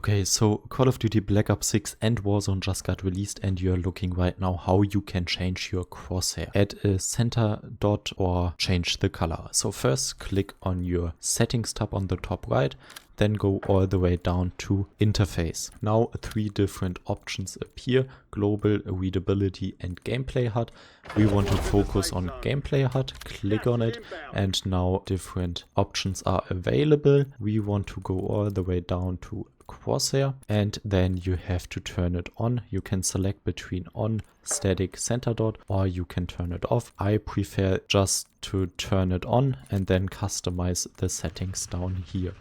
Okay, so Call of Duty Black Ops 6 and Warzone just got released, and you're looking right now how you can change your crosshair. Add a center dot or change the color. So first click on your settings tab on the top right, then go all the way down to interface. Now 3 different options appear: global, readability and gameplay HUD. We want to focus on gameplay HUD, click on it, and now different options are available. We want to go all the way down to crosshair, and then you have to turn it on. You can select between on, static, center dot, or you can turn it off. I prefer just to turn it on and then customize the settings down here.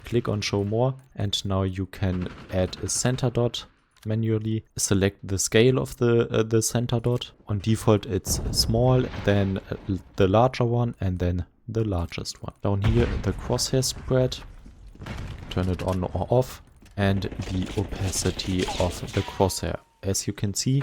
Click on show more, and now you can add a center dot manually. Select the scale of the center dot. On default it's small, then the larger one, and then the largest one. Down here the crosshair spread, turn it on or off, and the opacity of the crosshair. As you can see,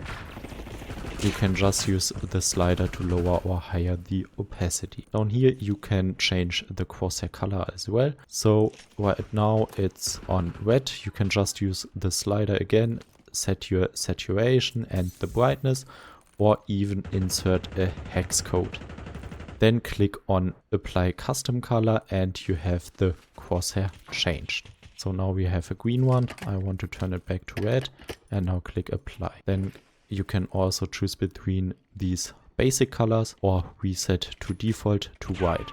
you can just use the slider to lower or higher the opacity. Down here you can change the crosshair color as well. So right now it's on red. You can just use the slider again, set your saturation and the brightness, or even insert a hex code. Then click on apply custom color and you have the crosshair changed. So now we have a green one. I want to turn it back to red, and now click apply. Then you can also choose between these basic colors or reset to default to white.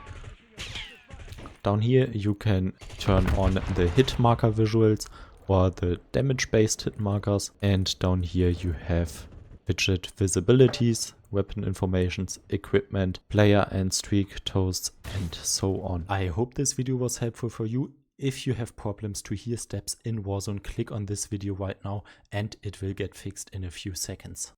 Down here you can turn on the hit marker visuals or the damage based hit markers, and down here you have widget visibilities, weapon informations, equipment, player and streak toasts, and so on. I hope this video was helpful for you. If you have problems to hear steps in Warzone, click on this video right now and it will get fixed in a few seconds.